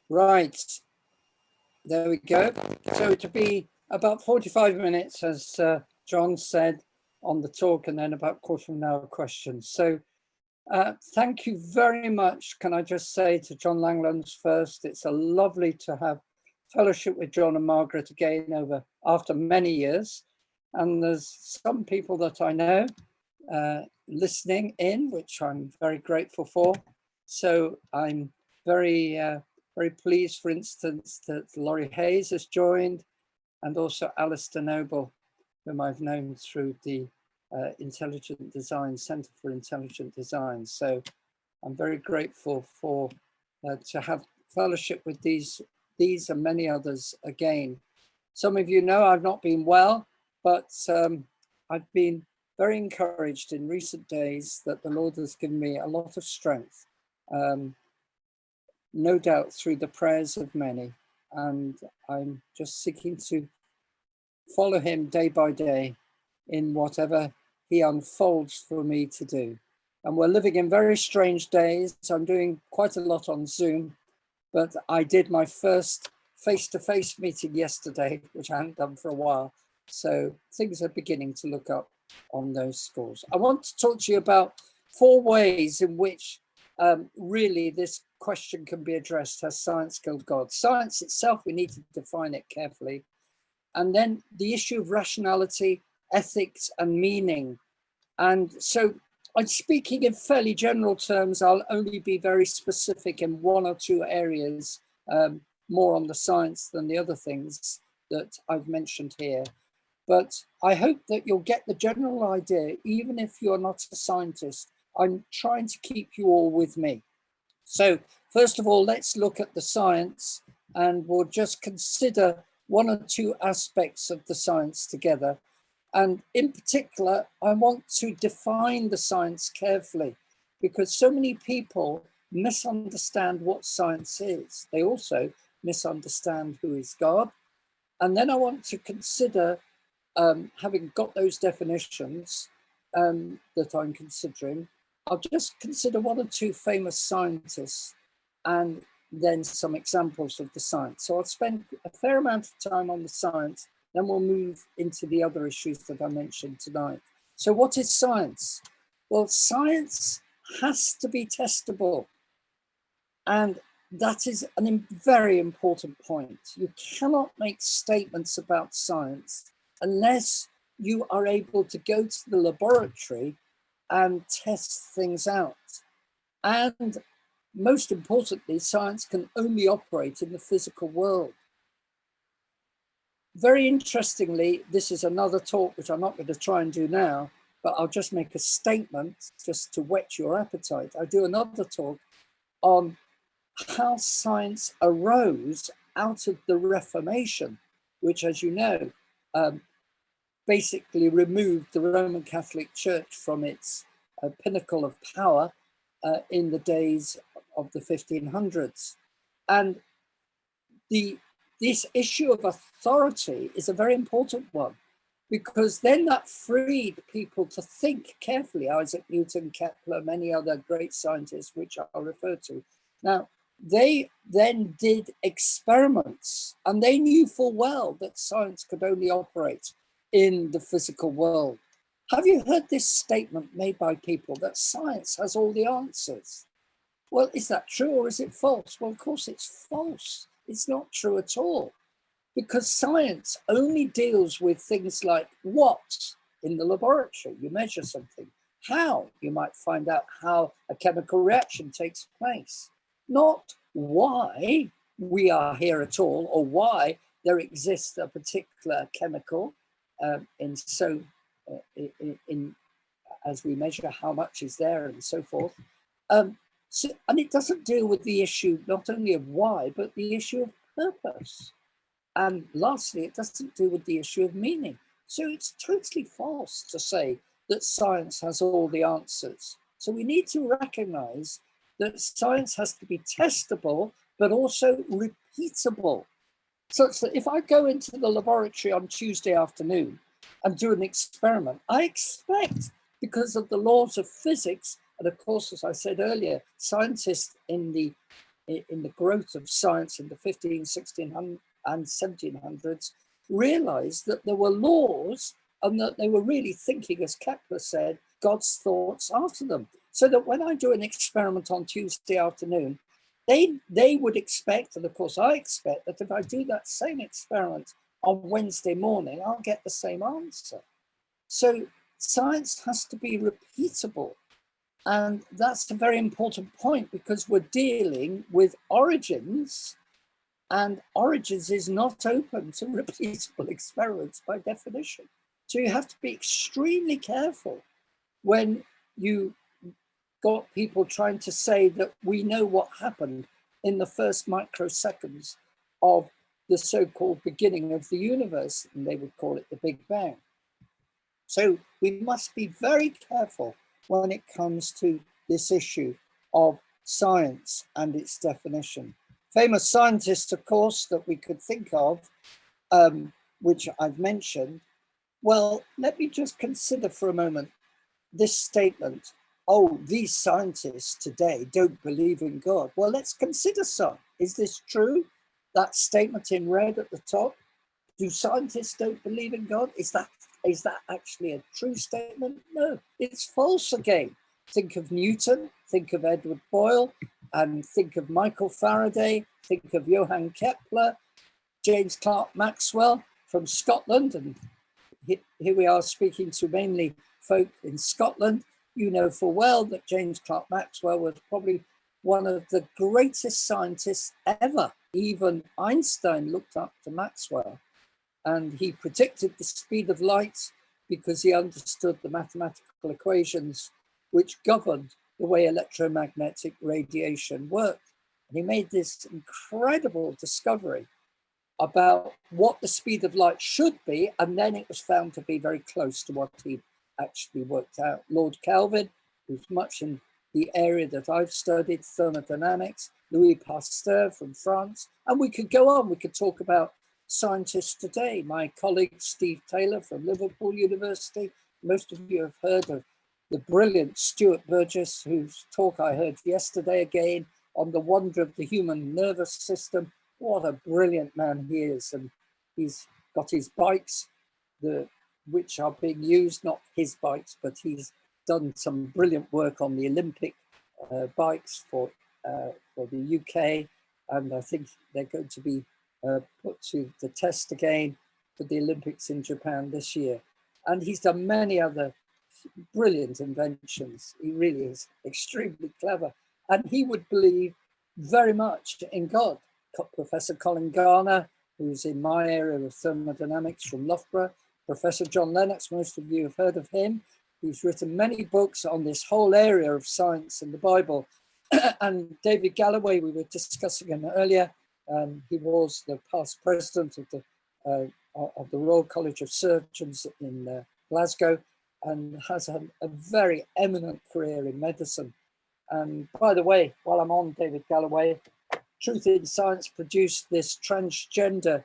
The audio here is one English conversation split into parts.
Right, there we go. So to be about 45 minutes, as John said on the talk, and then about a quarter of an hour questions. So thank you very much. Can I just say to John Langlands first, it's a lovely to have fellowship with John and Margaret again after many years. And there's some people that I know listening in, which I'm very grateful for. So I'm very pleased, for instance, that Laurie Hayes has joined, and also Alistair Noble, whom I've known through the Intelligent Design Centre for Intelligent Design. So I'm very grateful for to have fellowship with these and many others again. Some of you know I've not been well, but I've been very encouraged in recent days that the Lord has given me a lot of strength, no doubt through the prayers of many. And I'm just seeking to follow him day by day in whatever he unfolds for me to do. And we're living in very strange days. I'm doing quite a lot on Zoom, but I did my first face-to-face meeting yesterday, which I hadn't done for a while. So things are beginning to look up on those scores. I want to talk to you about 4 ways in which really this question can be addressed. Has science killed God? Science itself, we need to define it carefully. And then the issue of rationality, ethics, and meaning. And so I'm speaking in fairly general terms. I'll only be very specific in 1 or 2 areas, more on the science than the other things that I've mentioned here. But I hope that you'll get the general idea, even if you're not a scientist. I'm trying to keep you all with me. So first of all, let's look at the science, and we'll just consider 1 or 2 aspects of the science together. And in particular, I want to define the science carefully, because so many people misunderstand what science is. They also misunderstand who is God. And then I want to consider, having got those definitions that I'm considering, I'll just consider 1 or 2 famous scientists and then some examples of the science. So I'll spend a fair amount of time on the science, then we'll move into the other issues that I mentioned tonight. So what is science? Well, science has to be testable. And that is a very important point. You cannot make statements about science unless you are able to go to the laboratory and test things out. And most importantly, science can only operate in the physical world. Very interestingly, this is another talk, which I'm not going to try and do now, but I'll just make a statement just to whet your appetite. I do another talk on how science arose out of the Reformation, which, as you know, basically removed the Roman Catholic Church from its pinnacle of power in the days of the 1500s. And this issue of authority is a very important one, because then that freed people to think carefully. Isaac Newton, Kepler, many other great scientists, which I'll refer to. Now, they then did experiments, and they knew full well that science could only operate in the physical world. Have you heard this statement made by people that science has all the answers? Well, is that true or is it false? Well, of course it's false. It's not true at all, because science only deals with things like what in the laboratory, you measure something, how you might find out how a chemical reaction takes place, not why we are here at all or why there exists a particular chemical as we measure how much is there and so forth. And it doesn't deal with the issue not only of why, but the issue of purpose. And lastly, it doesn't deal with the issue of meaning. So it's totally false to say that science has all the answers. So we need to recognize that science has to be testable, but also repeatable. Such that if I go into the laboratory on Tuesday afternoon and do an experiment, I expect, because of the laws of physics, and of course, as I said earlier, scientists in the in the growth of science in the 15, 16 and 1700s, realized that there were laws and that they were really thinking, as Kepler said, God's thoughts after them. So that when I do an experiment on Tuesday afternoon, they would expect, and of course I expect, that if I do that same experiment on Wednesday morning, I'll get the same answer. So science has to be repeatable. And that's a very important point, because we're dealing with origins, and origins is not open to repeatable experiments by definition. So you have to be extremely careful when you got people trying to say that we know what happened in the first microseconds of the so-called beginning of the universe, and they would call it the Big Bang. So we must be very careful when it comes to this issue of science and its definition. Famous scientists, of course, that we could think of, which I've mentioned. Well, let me just consider for a moment this statement. Oh, these scientists today don't believe in God. Well, let's consider some. Is this true? That statement in red at the top. Do scientists don't believe in God? Is that actually a true statement? No, it's false again. Think of Newton, think of Edward Boyle, and think of Michael Faraday, think of Johann Kepler, James Clerk Maxwell from Scotland. And here we are speaking to mainly folk in Scotland. You know full well that James Clerk Maxwell was probably one of the greatest scientists ever. Even Einstein looked up to Maxwell, and he predicted the speed of light because he understood the mathematical equations which governed the way electromagnetic radiation worked. And he made this incredible discovery about what the speed of light should be, and then it was found to be very close to what he actually worked out. Lord Kelvin, who's much in the area that I've studied, thermodynamics, Louis Pasteur from France, and we could go on. We could talk about scientists today. My colleague Steve Taylor from Liverpool University. Most of you have heard of the brilliant Stuart Burgess, whose talk I heard yesterday again on the wonder of the human nervous system. What a brilliant man he is. And he's got his bikes, which are being used, not his bikes, but he's done some brilliant work on the Olympic bikes for the UK. And I think they're going to be put to the test again for the Olympics in Japan this year. And he's done many other brilliant inventions. He really is extremely clever. And he would believe very much in God. Professor Colin Garner, who's in my area of thermodynamics from Loughborough, Professor John Lennox, most of you have heard of him. He's written many books on this whole area of science and the Bible. And David Galloway, we were discussing him earlier. He was the past president of the Royal College of Surgeons in Glasgow, and has a very eminent career in medicine. And by the way, while I'm on David Galloway, Truth in Science produced this transgender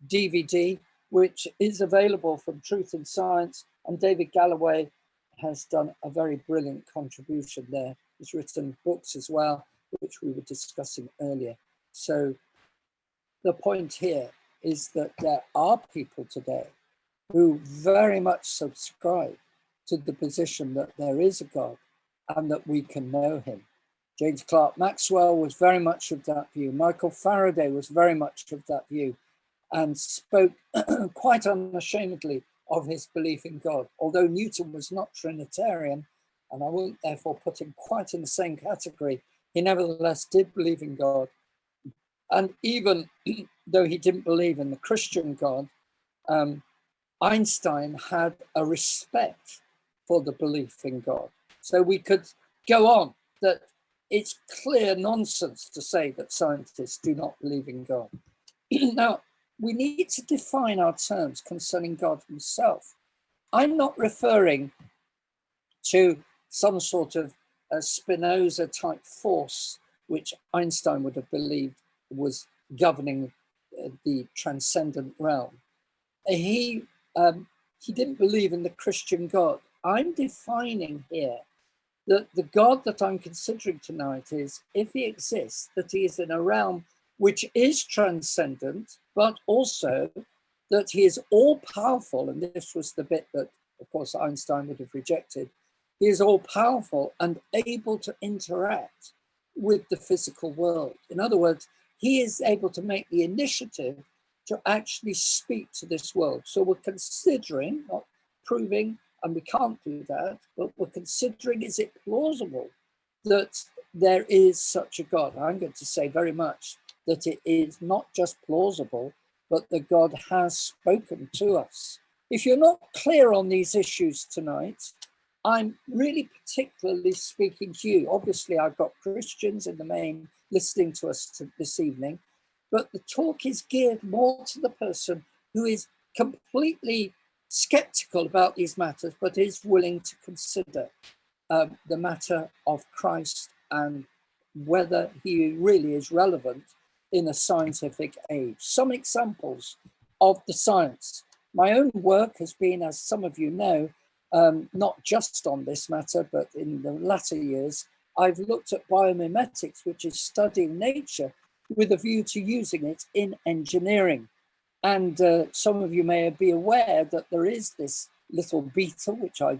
DVD, which is available from Truth in Science, and David Galloway has done a very brilliant contribution there. He's written books as well, which we were discussing earlier. So the point here is that there are people today who very much subscribe to the position that there is a God and that we can know him. James Clerk Maxwell was very much of that view. Michael Faraday was very much of that view and spoke quite unashamedly of his belief in God. Although Newton was not Trinitarian, and I won't therefore put him quite in the same category, he nevertheless did believe in God. And even though he didn't believe in the Christian God, Einstein had a respect for the belief in God. So we could go on that it's clear nonsense to say that scientists do not believe in God. Now, we need to define our terms concerning God himself. I'm not referring to some sort of a Spinoza type force, which Einstein would have believed was governing the transcendent realm. He didn't believe in the Christian God. I'm defining here that the God that I'm considering tonight is, if he exists, that he is in a realm which is transcendent, but also that he is all powerful. And this was the bit that, of course, Einstein would have rejected. He is all powerful and able to interact with the physical world. In other words, he is able to make the initiative to actually speak to this world. So we're considering, not proving, and we can't do that, but we're considering, is it plausible that there is such a God? I'm going to say very much that it is not just plausible, but that God has spoken to us. If you're not clear on these issues tonight, I'm really particularly speaking to you. Obviously, I've got Christians in the main listening to us this evening, but the talk is geared more to the person who is completely skeptical about these matters, but is willing to consider the matter of Christ and whether he really is relevant in a scientific age. Some examples of the science. My own work has been, as some of you know, not just on this matter, but in the latter years, I've looked at biomimetics, which is studying nature with a view to using it in engineering. And some of you may be aware that there is this little beetle, which I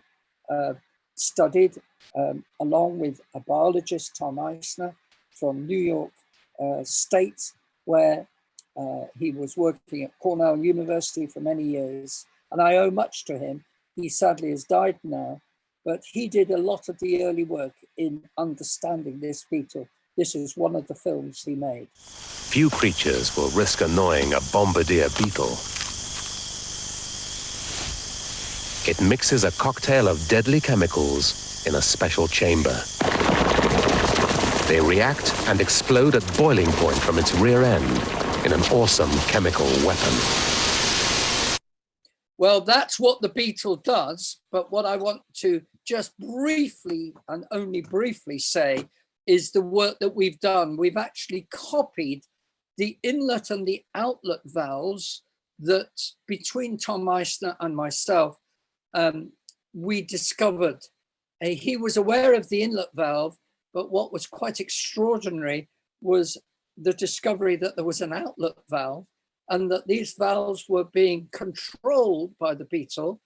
studied along with a biologist, Tom Eisner, from New York State, where he was working at Cornell University for many years. And I owe much to him. He sadly has died now, but he did a lot of the early work in understanding this beetle. This is one of the films he made. Few creatures will risk annoying a bombardier beetle. It mixes a cocktail of deadly chemicals in a special chamber. They react and explode at boiling point from its rear end in an awesome chemical weapon. Well, that's what the beetle does, but what I want to just briefly and only briefly say is the work that we've done. We've actually copied the inlet and the outlet valves that between Tom Eisner and myself, we discovered. He was aware of the inlet valve, but what was quite extraordinary was the discovery that there was an outlet valve and that these valves were being controlled by the beetle,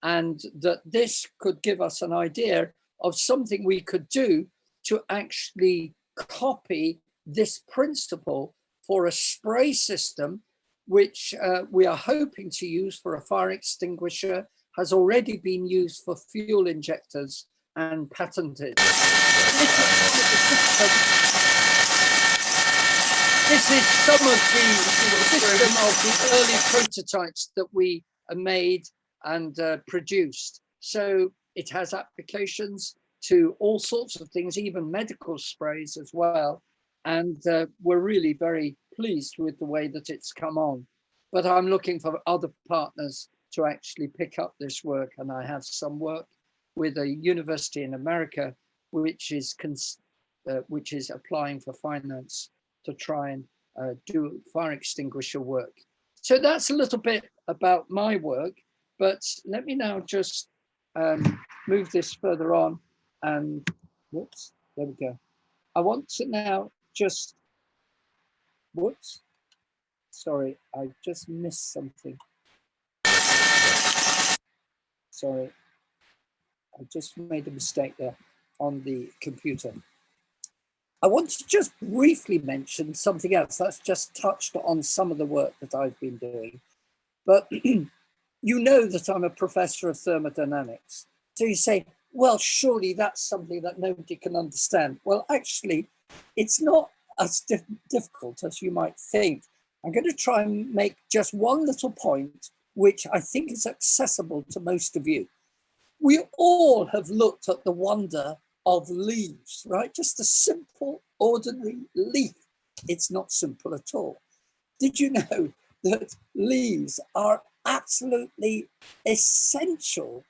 and that this could give us an idea of something we could do to actually copy this principle for a spray system, which we are hoping to use for a fire extinguisher, has already been used for fuel injectors and patented. This is some of the early prototypes that we made and produced. So it has applications to all sorts of things, even medical sprays as well. And we're really very pleased with the way that it's come on. But I'm looking for other partners to actually pick up this work. And I have some work with a university in America, which is applying for finance to try and do fire extinguisher work. So that's a little bit about my work, but let me now just move this further on and, whoops, there we go. I want to now just, whoops, sorry, I just missed something. Sorry, I just made a mistake there on the computer. I want to just briefly mention something else that's just touched on some of the work that I've been doing. But you know that I'm a professor of thermodynamics. So you say, well, surely that's something that nobody can understand. Well, actually, it's not as difficult as you might think. I'm going to try and make just one little point, which I think is accessible to most of you. We all have looked at the wonder of leaves, right? Just a simple, ordinary leaf. It's not simple at all. Did you know that leaves are absolutely essential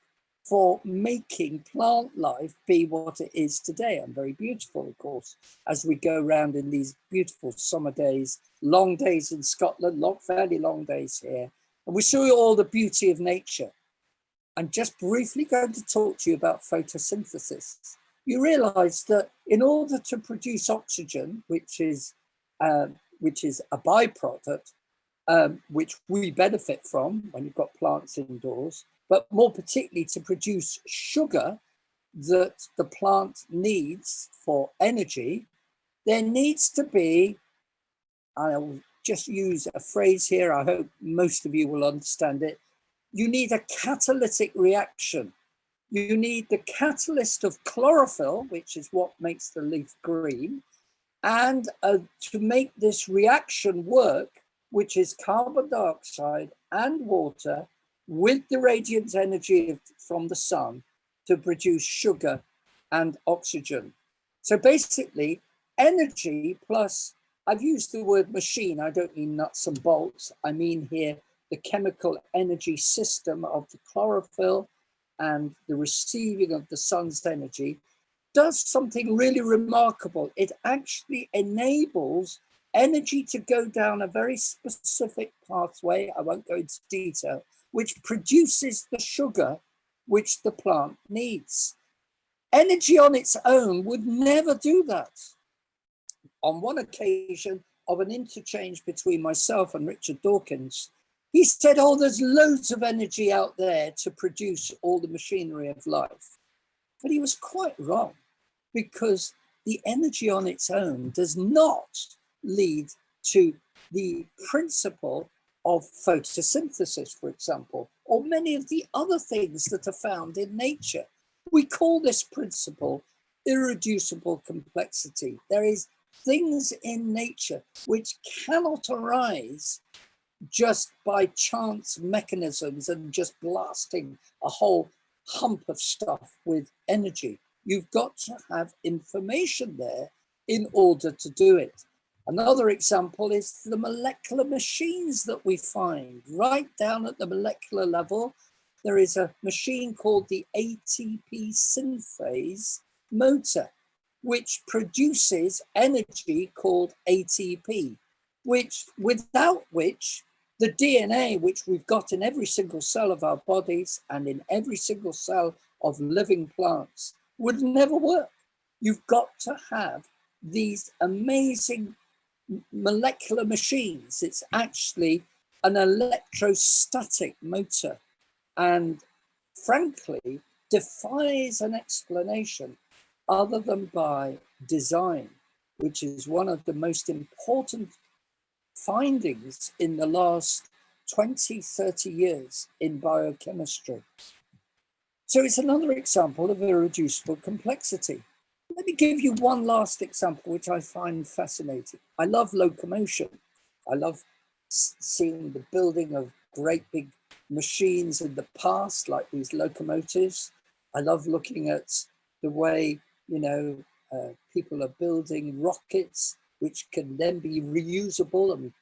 for making plant life be what it is today, and very beautiful, of course, as we go around in these beautiful summer days, long days in Scotland, fairly long days here, and we see all the beauty of nature. I'm just briefly going to talk to you about photosynthesis. You realize that in order to produce oxygen, which is a byproduct, which we benefit from when you've got plants indoors, but more particularly to produce sugar that the plant needs for energy, there needs to be, I'll just use a phrase here, I hope most of you will understand it, you need a catalytic reaction. You need the catalyst of chlorophyll, which is what makes the leaf green, and to make this reaction work, which is carbon dioxide and water with the radiant energy from the sun to produce sugar and oxygen. So basically, energy plus, I've used the word machine, I don't mean nuts and bolts, I mean here the chemical energy system of the chlorophyll and the receiving of the sun's energy does something really remarkable. It actually enables energy to go down a very specific pathway, I won't go into detail, which produces the sugar which the plant needs. Energy on its own would never do that. On one occasion of an interchange between myself and Richard Dawkins, he said, oh, there's loads of energy out there to produce all the machinery of life. But he was quite wrong, because the energy on its own does not lead to the principle of photosynthesis, for example, or many of the other things that are found in nature. We call this principle irreducible complexity. There is things in nature which cannot arise just by chance mechanisms and just blasting a whole hump of stuff with energy. You've got to have information there in order to do it. Another example is the molecular machines that we find right down at the molecular level. There is a machine called the ATP synthase motor, which produces energy called ATP, without which the DNA, which we've got in every single cell of our bodies and in every single cell of living plants, would never work. You've got to have these amazing molecular machines. It's actually an electrostatic motor, and frankly defies an explanation other than by design, which is one of the most important findings in the last 20, 30 years in biochemistry. So it's another example of irreducible complexity. Let me give you one last example, which I find fascinating. I love locomotion. I love seeing the building of great big machines in the past, like these locomotives. I love looking at the way, people are building rockets, which can then be reusable and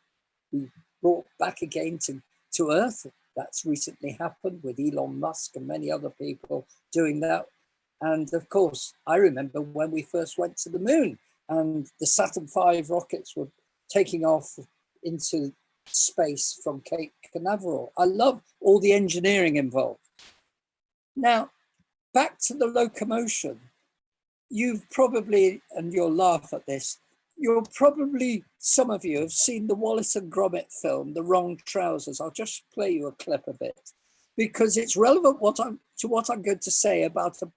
be brought back again to Earth. That's recently happened with Elon Musk and many other people doing that. And of course, I remember when we first went to the moon and the Saturn V rockets were taking off into space from Cape Canaveral. I love all the engineering involved. Now, back to the locomotion. You've probably, and you'll laugh at this, some of you have seen the Wallace and Gromit film, The Wrong Trousers. I'll just play you a clip of it because it's relevant to what I'm going to say about a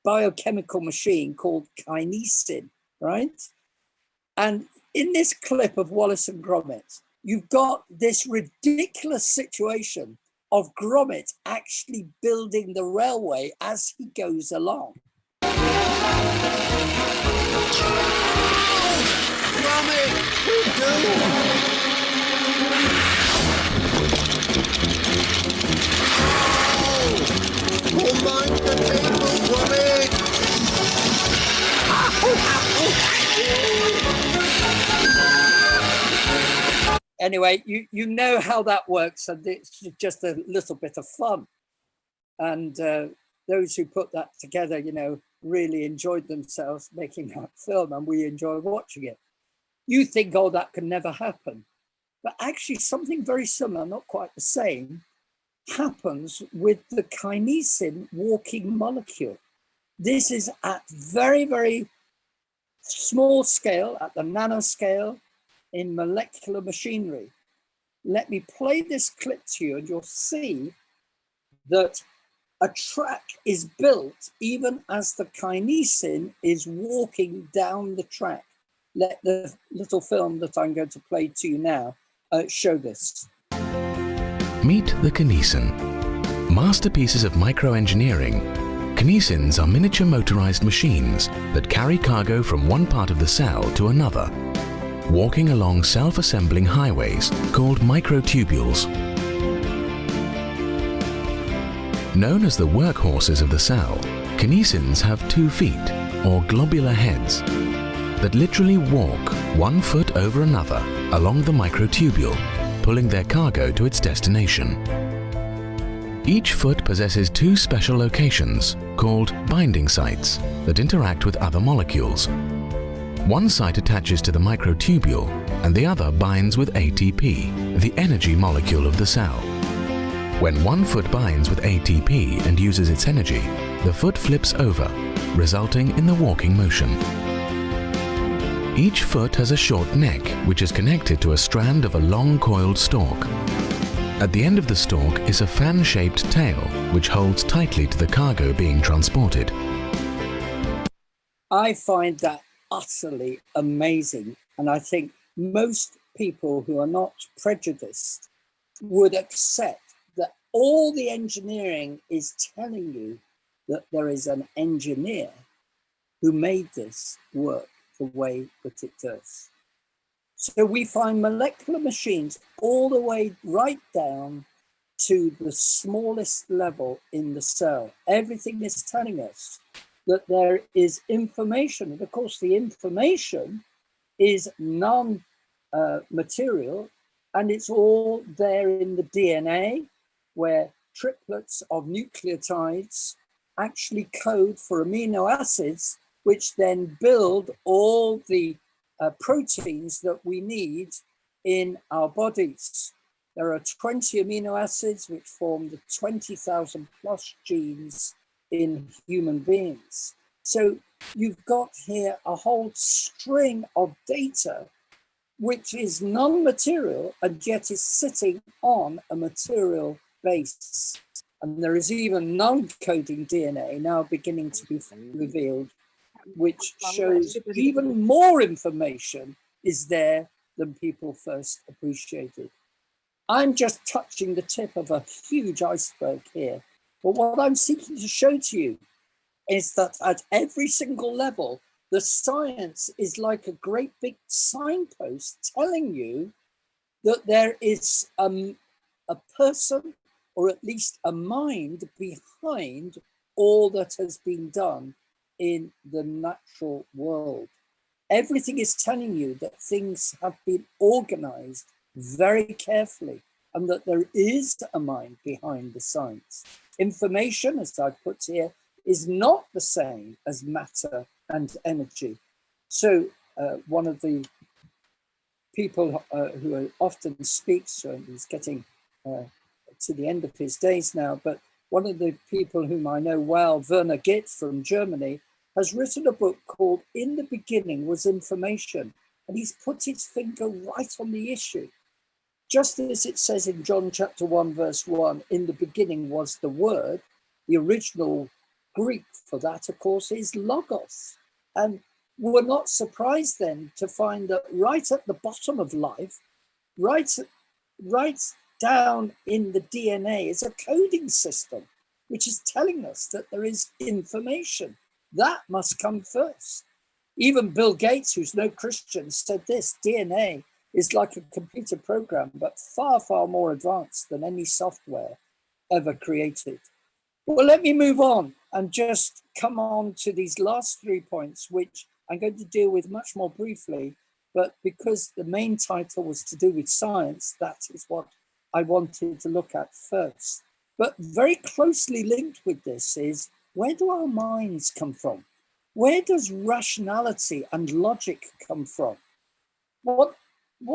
biochemical machine called kinesin, right? And in this clip of Wallace and Gromit, you've got this ridiculous situation of Gromit actually building the railway as he goes along. Gromit, we do. Oh, mind the table, Gromit. Anyway, you know how that works, and it's just a little bit of fun. And those who put that together, really enjoyed themselves making that film, and we enjoy watching it. You think, oh, that can never happen. But actually something very similar, not quite the same, happens with the kinesin walking molecule. This is at very, very small scale, at the nanoscale in molecular machinery. Let me play this clip to you and you'll see that a track is built even as the kinesin is walking down the track. Let the little film that I'm going to play to you now show this. Meet the kinesin. Masterpieces of microengineering, kinesins are miniature motorized machines that carry cargo from one part of the cell to another, walking along self-assembling highways called microtubules. Known as the workhorses of the cell, kinesins have 2 feet, or globular heads, that literally walk 1 foot over another along the microtubule, pulling their cargo to its destination. Each foot possesses 2 special locations called binding sites that interact with other molecules. One site attaches to the microtubule and the other binds with ATP, the energy molecule of the cell. When one foot binds with ATP and uses its energy, the foot flips over, resulting in the walking motion. Each foot has a short neck, which is connected to a strand of a long coiled stalk. At the end of the stalk is a fan-shaped tail, which holds tightly to the cargo being transported. I find that utterly amazing, and I think most people who are not prejudiced would accept that all the engineering is telling you that there is an engineer who made this work the way that it does. So we find molecular machines all the way right down to the smallest level in the cell. Everything is telling us that there is information. And of course, the information is non-material, and it's all there in the DNA, where triplets of nucleotides actually code for amino acids, which then build all the proteins that we need in our bodies. There are 20 amino acids which form the 20,000 plus genes in human beings. So you've got here a whole string of data which is non-material and yet is sitting on a material base. And there is even non-coding DNA now beginning to be revealed, which shows even more information is there than people first appreciated. I'm just touching the tip of a huge iceberg here. But what I'm seeking to show to you is that at every single level, the science is like a great big signpost telling you that there is a person, or at least a mind, behind all that has been done in the natural world. Everything is telling you that things have been organized very carefully and that there is a mind behind the science. Information, as I've put here, is not the same as matter and energy. So one of the people who often speaks, and he's getting to the end of his days now, but one of the people whom I know well, Werner Gitt from Germany, has written a book called In the Beginning Was Information, and he's put his finger right on the issue. Just as it says in John chapter 1, verse 1, in the beginning was the word, the original Greek for that, of course, is logos. And we're not surprised then to find that right at the bottom of life, right down in the DNA is a coding system, which is telling us that there is information. That must come first. Even Bill Gates, who's no Christian, said this: DNA is like a computer program, but far, far more advanced than any software ever created. Well, let me move on and just come on to these last 3 points, which I'm going to deal with much more briefly, but because the main title was to do with science, that is what I wanted to look at first. But very closely linked with this is, where do our minds come from? Where does rationality and logic come from? What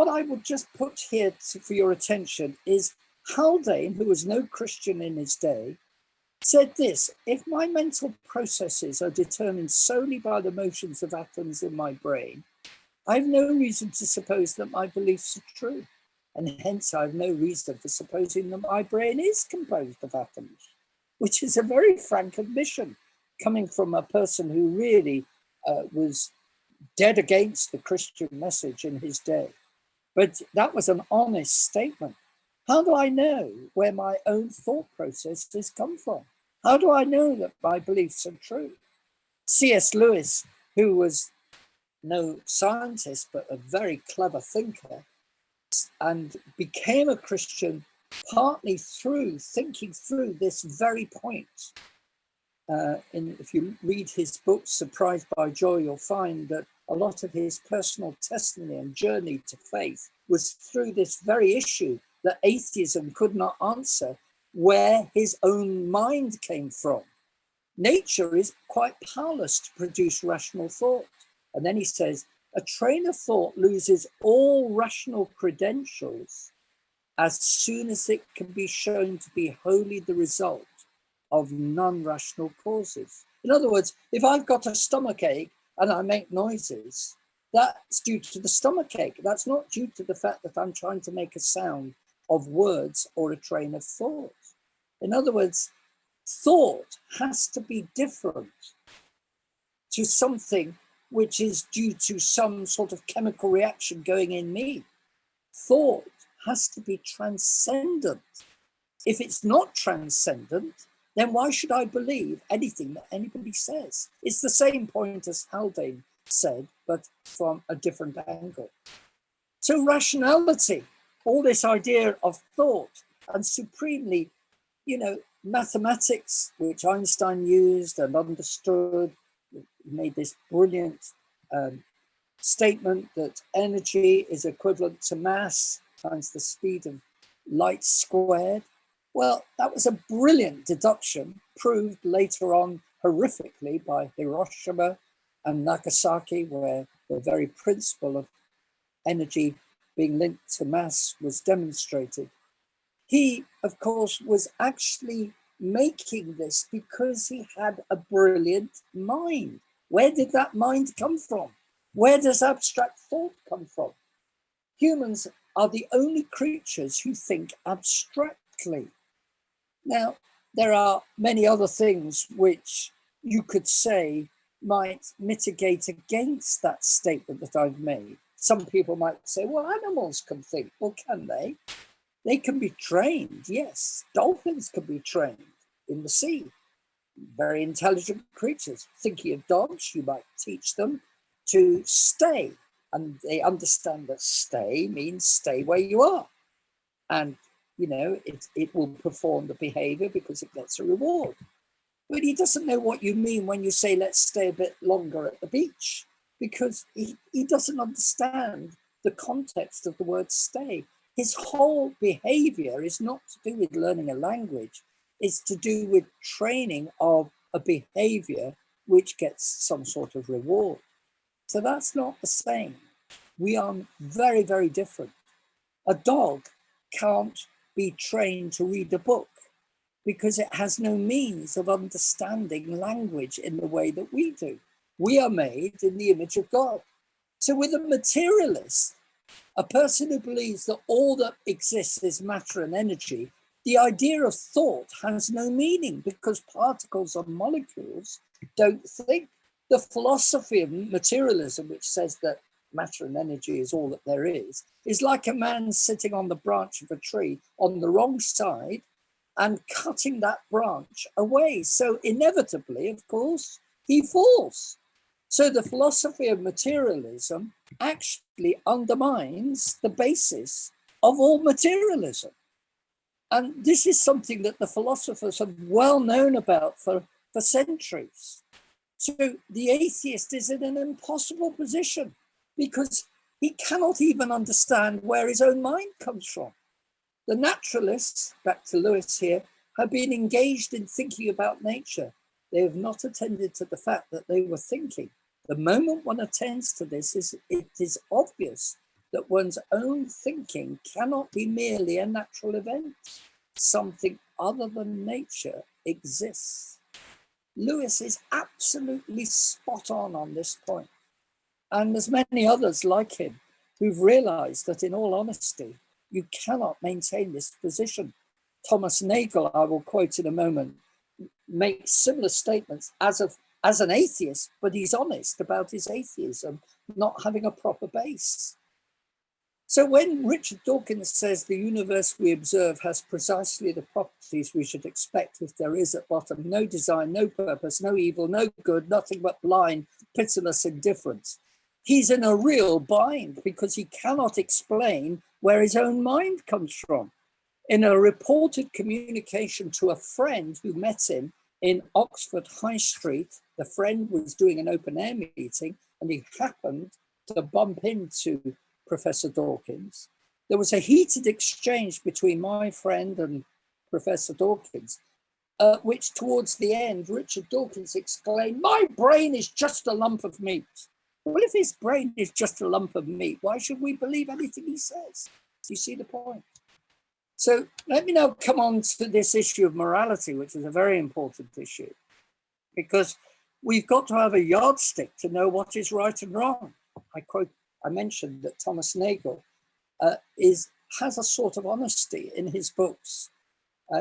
I would just put here for your attention is Haldane, who was no Christian in his day, said this: if my mental processes are determined solely by the motions of atoms in my brain, I have no reason to suppose that my beliefs are true. And hence I have no reason for supposing that my brain is composed of atoms, which is a very frank admission coming from a person who really was dead against the Christian message in his day. But that was an honest statement. How do I know where my own thought processes come from? How do I know that my beliefs are true? C.S. Lewis, who was no scientist, but a very clever thinker, and became a Christian partly through thinking through this very point. If you read his book, Surprised by Joy, you'll find that a lot of his personal testimony and journey to faith was through this very issue that atheism could not answer, where his own mind came from. Nature is quite powerless to produce rational thought. And then he says, a train of thought loses all rational credentials as soon as it can be shown to be wholly the result of non-rational causes. In other words, if I've got a stomachache and I make noises, that's due to the stomachache. That's not due to the fact that I'm trying to make a sound of words or a train of thought. In other words, thought has to be different to something which is due to some sort of chemical reaction going in me. Thought has to be transcendent. If it's not transcendent, then why should I believe anything that anybody says? It's the same point as Haldane said, but from a different angle. So rationality, all this idea of thought, and supremely, mathematics, which Einstein used and understood, made this brilliant statement that energy is equivalent to mass times the speed of light squared. Well, that was a brilliant deduction, proved later on horrifically by Hiroshima and Nagasaki, where the very principle of energy being linked to mass was demonstrated. He, of course, was actually making this because he had a brilliant mind. Where did that mind come from? Where does abstract thought come from? Humans are the only creatures who think abstractly. Now, there are many other things which you could say might mitigate against that statement that I've made. Some people might say, well, animals can think. Well, can they? They can be trained, yes. Dolphins can be trained in the sea. Very intelligent creatures. Thinking of dogs, you might teach them to stay. And they understand that stay means stay where you are. And, it will perform the behavior because it gets a reward. But he doesn't know what you mean when you say, let's stay a bit longer at the beach, because he doesn't understand the context of the word stay. His whole behavior is not to do with learning a language, it's to do with training of a behavior which gets some sort of reward. So that's not the same. We are very, very different. A dog can't be trained to read a book because it has no means of understanding language in the way that we do. We are made in the image of God. So with a materialist, a person who believes that all that exists is matter and energy, the idea of thought has no meaning because particles or molecules don't think. The philosophy of materialism, which says that matter and energy is all that there is like a man sitting on the branch of a tree on the wrong side and cutting that branch away. So inevitably, of course, he falls. So the philosophy of materialism actually undermines the basis of all materialism. And this is something that the philosophers have well known about for centuries. So the atheist is in an impossible position because he cannot even understand where his own mind comes from. The naturalists, back to Lewis here, have been engaged in thinking about nature. They have not attended to the fact that they were thinking. The moment one attends to this, it is obvious that one's own thinking cannot be merely a natural event. Something other than nature exists. Lewis is absolutely spot on this point. And there's many others like him who've realized that, in all honesty, you cannot maintain this position. Thomas Nagel, I will quote in a moment, makes similar statements as an atheist, but he's honest about his atheism not having a proper base. So when Richard Dawkins says the universe we observe has precisely the properties we should expect if there is at bottom no design, no purpose, no evil, no good, nothing but blind, pitiless indifference, he's in a real bind because he cannot explain where his own mind comes from. In a reported communication to a friend who met him in Oxford High Street, the friend was doing an open air meeting and he happened to bump into Professor Dawkins. There was a heated exchange between my friend and Professor Dawkins, which towards the end, Richard Dawkins exclaimed, "My brain is just a lump of meat." Well, if his brain is just a lump of meat, why should we believe anything he says? Do you see the point? So let me now come on to this issue of morality, which is a very important issue, because we've got to have a yardstick to know what is right and wrong. I mentioned that Thomas Nagel has a sort of honesty in his books.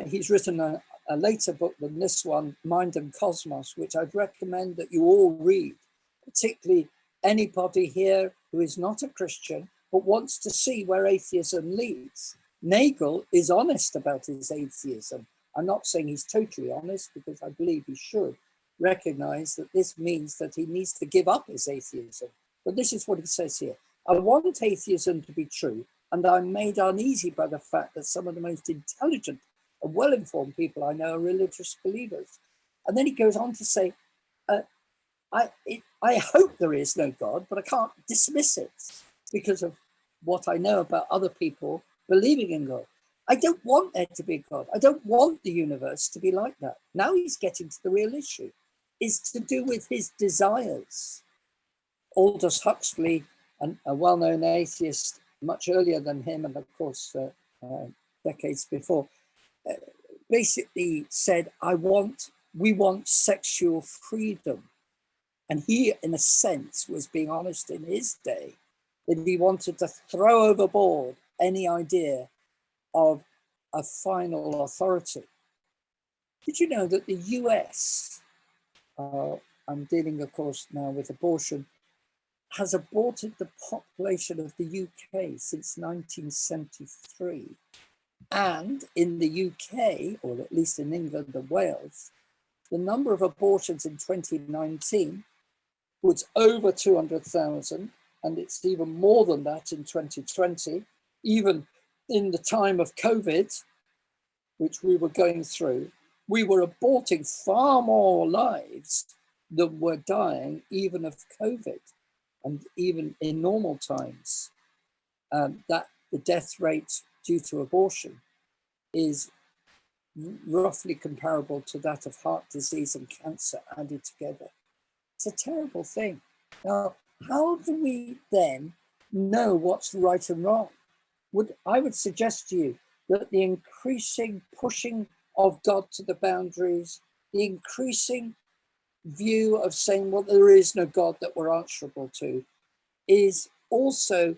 He's written a later book than this one, Mind and Cosmos, which I'd recommend that you all read, particularly anybody here who is not a Christian but wants to see where atheism leads. Nagel is honest about his atheism. I'm not saying he's totally honest, because I believe he should recognize that this means that he needs to give up his atheism. But this is what he says here. I want atheism to be true, and I'm made uneasy by the fact that some of the most intelligent and well-informed people I know are religious believers. And then he goes on to say, I hope there is no God, but I can't dismiss it because of what I know about other people believing in God. I don't want there to be a God. I don't want the universe to be like that. Now he's getting to the real issue. Is to do with his desires. Aldous Huxley, a well-known atheist much earlier than him, and of course decades before, basically said, we want sexual freedom. And he, in a sense, was being honest in his day, that he wanted to throw overboard any idea of a final authority. Did you know that the US, I'm dealing, of course, now with abortion, has aborted the population of the UK since 1973. And in the UK, or at least in England and Wales, the number of abortions in 2019 was over 200,000, and it's even more than that in 2020. Even in the time of COVID, which we were going through, we were aborting far more lives than were dying even of COVID. And even in normal times, that the death rate due to abortion is roughly comparable to that of heart disease and cancer added together. It's a terrible thing. Now, how do we then know what's right and wrong? I would suggest to you that the increasing pushing of God to the boundaries, the increasing view of saying, well, there is no God that we're answerable to, is also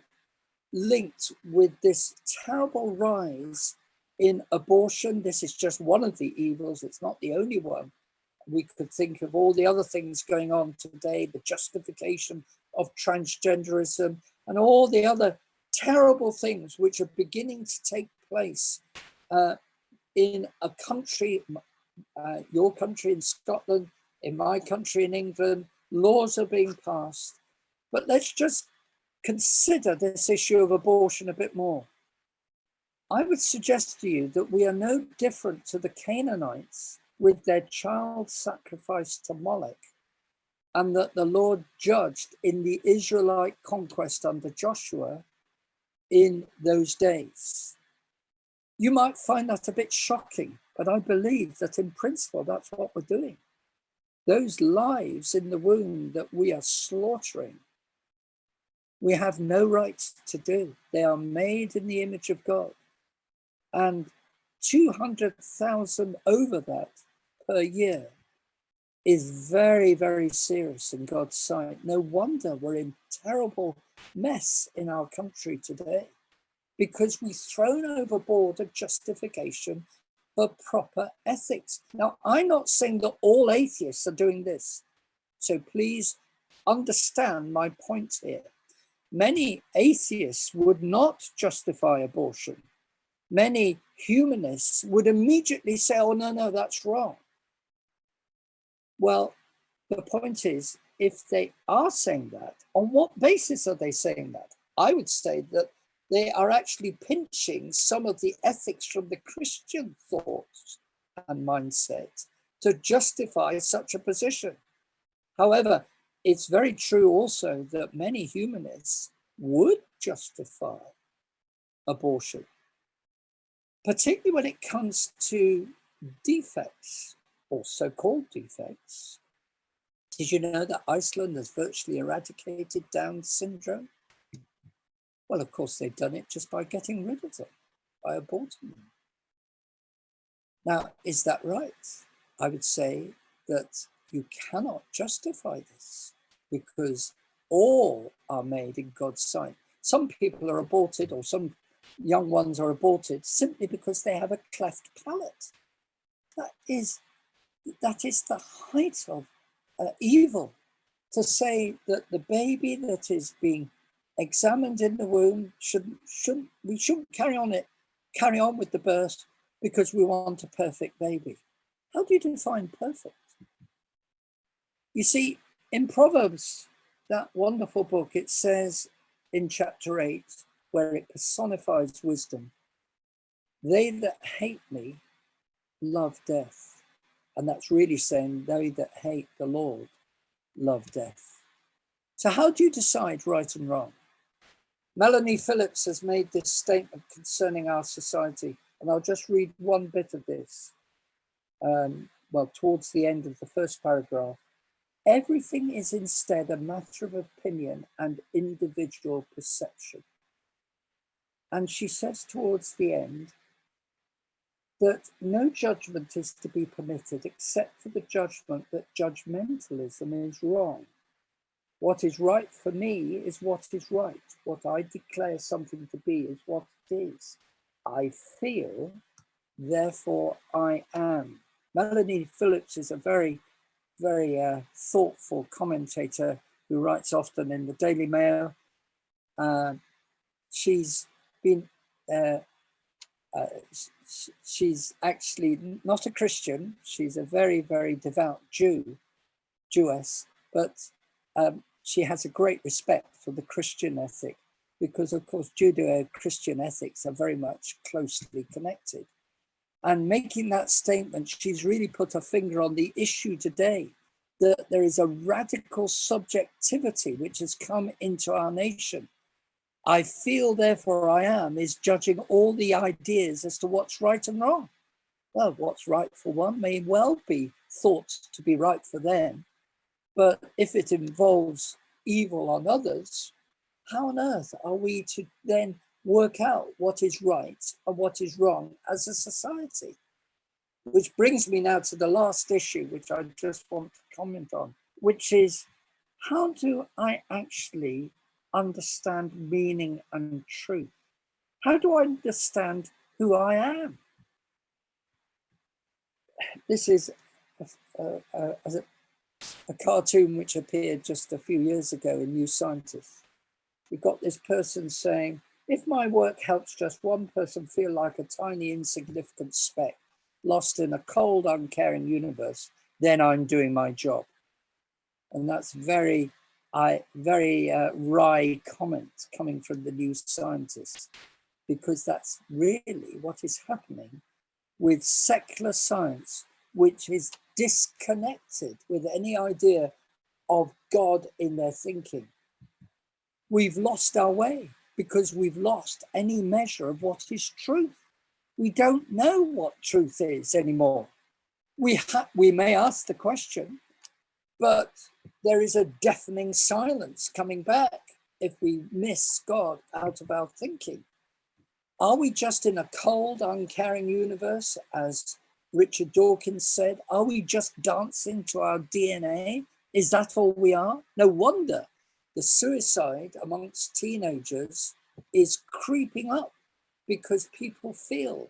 linked with this terrible rise in abortion. This is just one of the evils. It's not the only one. We could think of all the other things going on today, the justification of transgenderism and all the other terrible things which are beginning to take place in a country, your country in Scotland, in my country in England. Laws are being passed. But let's just consider this issue of abortion a bit more. I would suggest to you that we are no different to the Canaanites with their child sacrifice to Moloch, and that the Lord judged in the Israelite conquest under Joshua in those days. You might find that a bit shocking, but I believe that in principle, that's what we're doing. Those lives in the womb that we are slaughtering we have no right to do. They are made in the image of God. And 200,000 over that per year is very, very serious in God's sight. No wonder we're in terrible mess in our country today, because we've thrown overboard a justification for proper ethics. Now, I'm not saying that all atheists are doing this, so please understand my point here. Many atheists would not justify abortion. Many humanists would immediately say, oh, no, that's wrong. Well, the point is, if they are saying that, on what basis are they saying that? I would say that they are actually pinching some of the ethics from the Christian thoughts and mindset to justify such a position. However, it's very true also that many humanists would justify abortion, particularly when it comes to defects or so-called defects. Did you know that Iceland has virtually eradicated Down syndrome? Well, of course, they've done it just by getting rid of them, by aborting them. Now, is that right? I would say that you cannot justify this, because all are made in God's sight. Some people are aborted, or some young ones are aborted simply because they have a cleft palate. That is the height of evil, to say that the baby that is being examined in the womb we shouldn't carry on with the birth because we want a perfect baby. How do you define perfect? You see, in Proverbs, that wonderful book, it says in chapter 8, where it personifies wisdom, they that hate me love death. And that's really saying they that hate the Lord love death. So how do you decide right and wrong? Melanie Phillips has made this statement concerning our society, and I'll just read one bit of this. Towards the end of the first paragraph. Everything is instead a matter of opinion and individual perception. And she says towards the end that no judgment is to be permitted except for the judgment that judgmentalism is wrong. What is right for me is what is right. What I declare something to be is what it is. I feel, therefore I am. Melanie Phillips is a very, very thoughtful commentator who writes often in the Daily Mail. She's been, she's actually not a Christian. She's a very, very devout Jewess, but she has a great respect for the Christian ethic, because of course Judeo-Christian ethics are very much closely connected. And making that statement, she's really put her finger on the issue today, that there is a radical subjectivity which has come into our nation. I feel, therefore I am, is judging all the ideas as to what's right and wrong. Well, what's right for one may well be thought to be right for them, but if it involves evil on others, how on earth are we to then work out what is right and what is wrong as a society? Which brings me now to the last issue, which I just want to comment on, which is, how do I actually understand meaning and truth? How do I understand who I am? This is a cartoon which appeared just a few years ago in New Scientist. We've got this person saying, if my work helps just one person feel like a tiny insignificant speck lost in a cold, uncaring universe, then I'm doing my job. And that's very wry comment coming from the New Scientist, because that's really what is happening with secular science, which is disconnected with any idea of God in their thinking. We've lost our way because we've lost any measure of what is truth. We don't know what truth is anymore. We may ask the question, but there is a deafening silence coming back. if we miss God out of our thinking? Are we just in a cold, uncaring universe, as Richard Dawkins said? Are we just dancing to our DNA? Is that all we are? No wonder the suicide amongst teenagers is creeping up, because people feel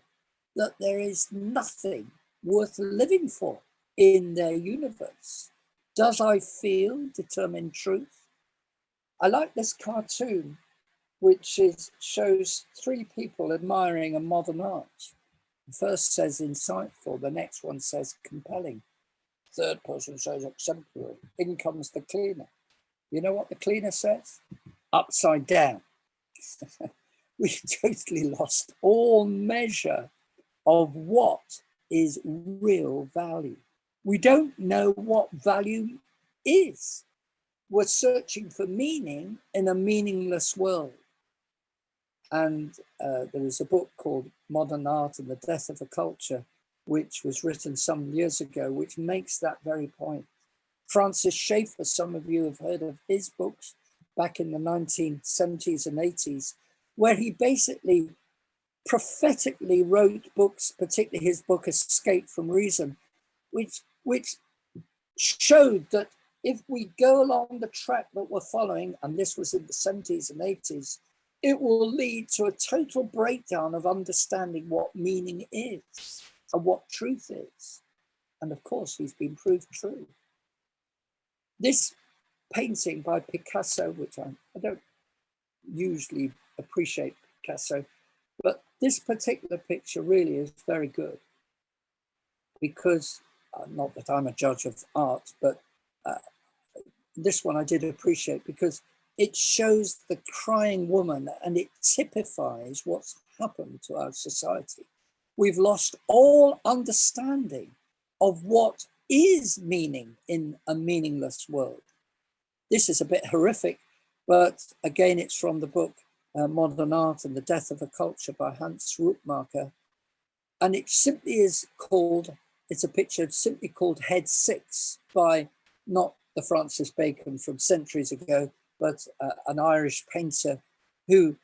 that there is nothing worth living for in their universe. Does I feel determine truth? I like this cartoon, which shows three people admiring a modern art. The first says insightful, the next one says compelling. Third person says exemplary. In comes the cleaner. You know what the cleaner says? Upside down. We've totally lost all measure of what is real value. We don't know what value is. We're searching for meaning in a meaningless world. And there is a book called Modern Art and the Death of a Culture, which was written some years ago, which makes that very point. Francis Schaeffer, some of you have heard of his books back in the 1970s and 80s, where he basically prophetically wrote books, particularly his book Escape from Reason, which showed that if we go along the track that we're following, and this was in the 70s and 80s, it will lead to a total breakdown of understanding what meaning is and what truth is. And of course, he's been proved true. This painting by Picasso, which I don't usually appreciate Picasso, but this particular picture really is very good, because, not that I'm a judge of art, but this one I did appreciate because it shows the crying woman and it typifies what's happened to our society. We've lost all understanding of what is meaning in a meaningless world. This is a bit horrific, but again, it's from the book Modern Art and the Death of a Culture by Hans Rootmacher. And it simply is called, it's a picture simply called Head 6 by not the Francis Bacon from centuries ago, but an Irish painter who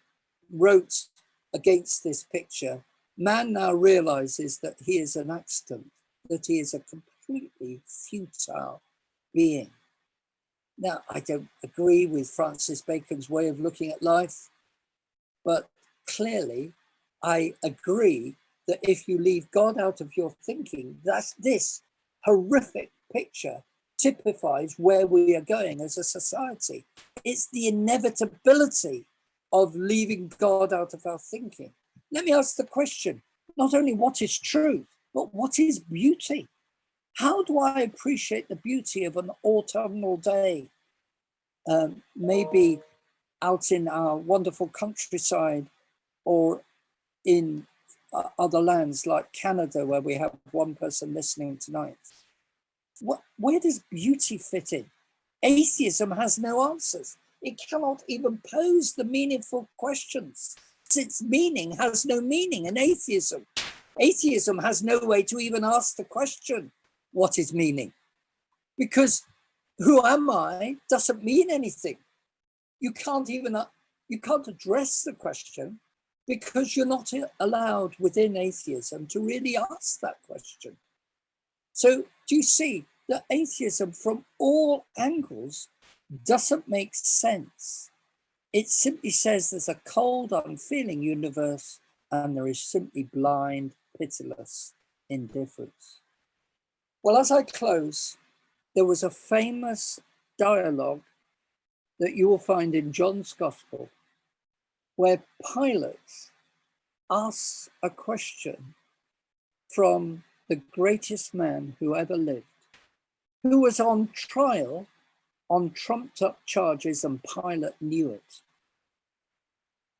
wrote against this picture. Man now realizes that he is an accident, that he is a completely futile being. Now, I don't agree with Francis Bacon's way of looking at life, but clearly I agree that if you leave God out of your thinking, this horrific picture typifies where we are going as a society. It's the inevitability of leaving God out of our thinking. Let me ask the question, not only what is truth, but what is beauty? How do I appreciate the beauty of an autumnal day? Maybe out in our wonderful countryside or in other lands like Canada, where we have one person listening tonight. Where does beauty fit in? Atheism has no answers. It cannot even pose the meaningful questions. Its meaning has no meaning in atheism. Atheism has no way to even ask the question, what is meaning? Because who am I doesn't mean anything. You can't address the question because you're not allowed within atheism to really ask that question. So do you see that atheism from all angles doesn't make sense? It simply says there's a cold, unfeeling universe and there is simply blind, pitiless indifference. Well, as I close, there was a famous dialogue that you will find in John's Gospel where Pilate asks a question from the greatest man who ever lived, who was on trial on trumped up charges, and Pilate knew it.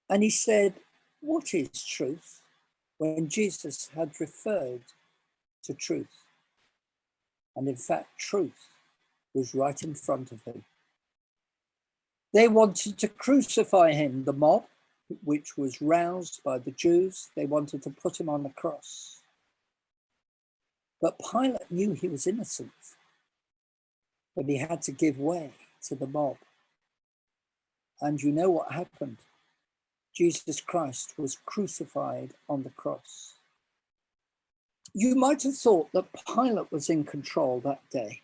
And he said, what is truth? When Jesus had referred to truth. And in fact, truth was right in front of him. They wanted to crucify him, the mob, which was roused by the Jews. They wanted to put him on a cross. But Pilate knew he was innocent, but he had to give way to the mob. And you know what happened? Jesus Christ was crucified on the cross. You might have thought that Pilate was in control that day,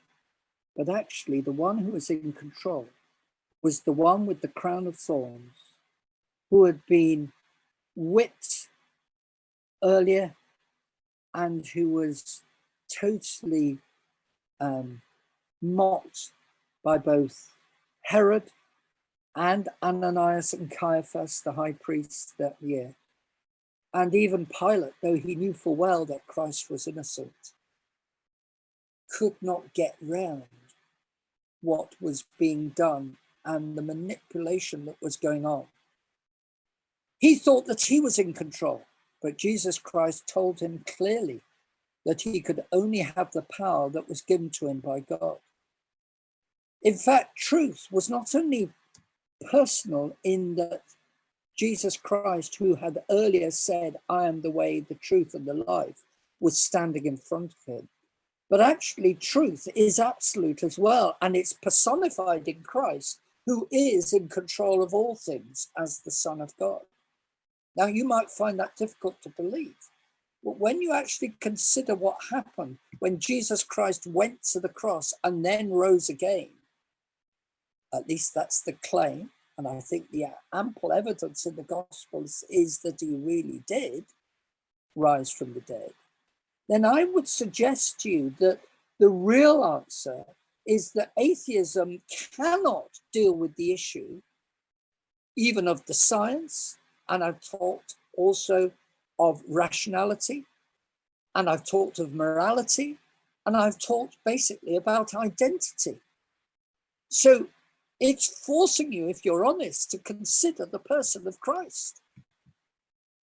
but actually the one who was in control was the one with the crown of thorns, who had been whipped earlier and who was totally mocked by both Herod and Ananias and Caiaphas, the high priests that year. And even Pilate, though he knew full well that Christ was innocent, could not get round what was being done and the manipulation that was going on. He thought that he was in control, but Jesus Christ told him clearly that he could only have the power that was given to him by God. In fact, truth was not only personal in that Jesus Christ, who had earlier said, I am the way, the truth, and the life, was standing in front of him. But actually, truth is absolute as well, and it's personified in Christ, who is in control of all things as the Son of God. Now, you might find that difficult to believe, but when you actually consider what happened when Jesus Christ went to the cross and then rose again, at least that's the claim, and I think the ample evidence in the Gospels is that he really did rise from the dead, then I would suggest to you that the real answer is that atheism cannot deal with the issue, even of the science, and I've talked also of rationality, and I've talked of morality, and I've talked basically about identity. So it's forcing you, if you're honest, to consider the person of Christ.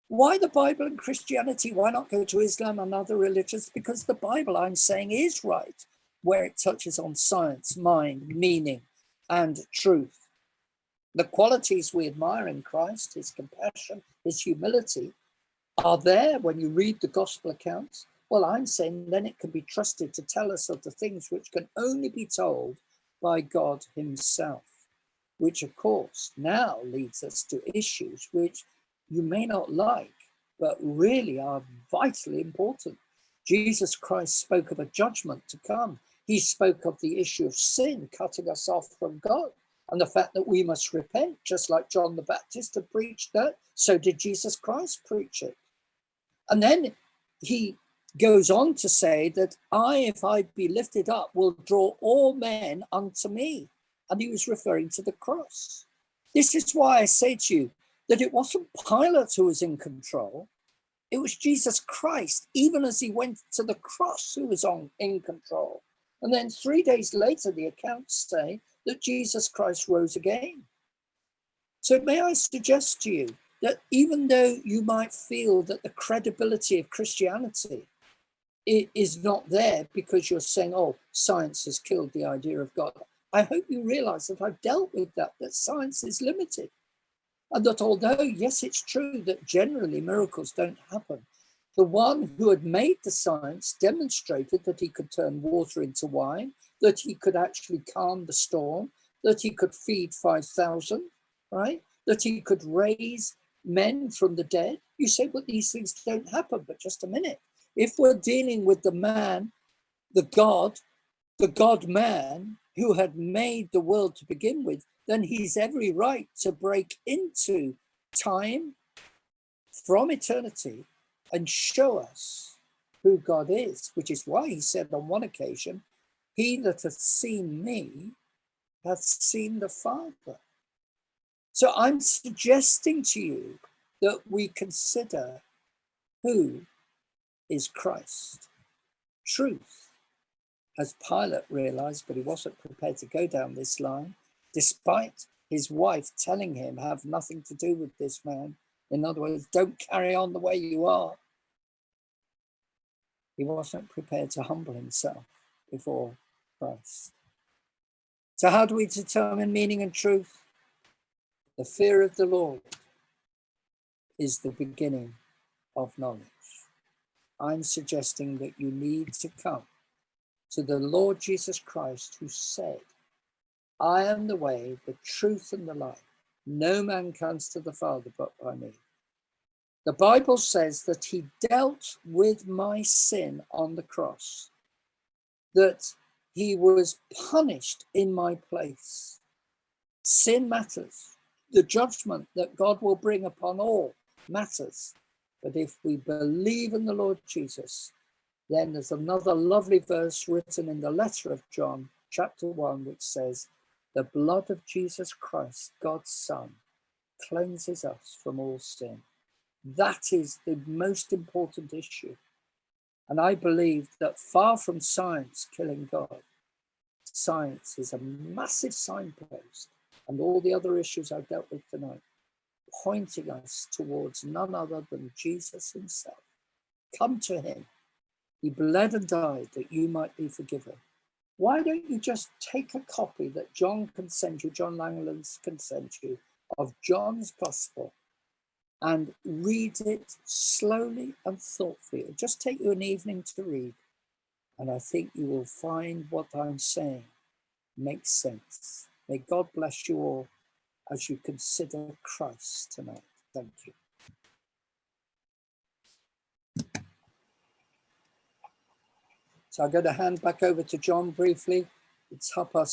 Why the Bible and Christianity? Why not go to Islam and other religions? Because the Bible, I'm saying, is right where it touches on science, mind, meaning, and truth. The qualities we admire in Christ, his compassion, his humility, are there when you read the gospel accounts. Well, I'm saying then it can be trusted to tell us of the things which can only be told by God himself, which of course now leads us to issues which you may not like, but really are vitally important. Jesus Christ spoke of a judgment to come. He spoke of the issue of sin cutting us off from God, and the fact that we must repent, just like John the Baptist had preached that, so did Jesus Christ preach it. And then he goes on to say that I, if I be lifted up, will draw all men unto me. And he was referring to the cross. This is why I say to you that it wasn't Pilate who was in control. It was Jesus Christ, even as he went to the cross, who was in control. And then 3 days later, the accounts say that Jesus Christ rose again. So may I suggest to you that even though you might feel that the credibility of Christianity is not there because you're saying, oh, science has killed the idea of God, I hope you realize that I've dealt with that science is limited. And that although, yes, it's true that generally miracles don't happen, the one who had made the science demonstrated that he could turn water into wine, that he could actually calm the storm, that he could feed 5,000, right? That he could raise men from the dead. You say, well, these things don't happen, but just a minute. If we're dealing with the man, the God man who had made the world to begin with, then he's every right to break into time from eternity and show us who God is, which is why he said on one occasion, he that hath seen me hath seen the Father. So I'm suggesting to you that we consider who is Christ. Truth, as Pilate realized, but he wasn't prepared to go down this line, despite his wife telling him, have nothing to do with this man. In other words, don't carry on the way you are. He wasn't prepared to humble himself before Christ. So how do we determine meaning and truth? The fear of the Lord is the beginning of knowledge. I'm suggesting that you need to come to the Lord Jesus Christ, who said, I am the way, the truth, and the life. No man comes to the Father but by me. The Bible says that he dealt with my sin on the cross, that he was punished in my place. Sin matters. The judgment that God will bring upon all matters. But if we believe in the Lord Jesus, then there's another lovely verse written in the letter of John, chapter 1, which says, the blood of Jesus Christ, God's Son, cleanses us from all sin. That is the most important issue. And I believe that far from science killing God, science is a massive signpost, and all the other issues I've dealt with tonight, pointing us towards none other than Jesus himself. Come to him. He bled and died that you might be forgiven. Why don't you just take a copy that John can send you, John Langlands can send you, of John's Gospel, and read it slowly and thoughtfully. It'll just take you an evening to read. And I think you will find what I'm saying makes sense. May God bless you all as you consider Christ tonight. Thank you. So I'm going to hand back over to John briefly. It's 7:30.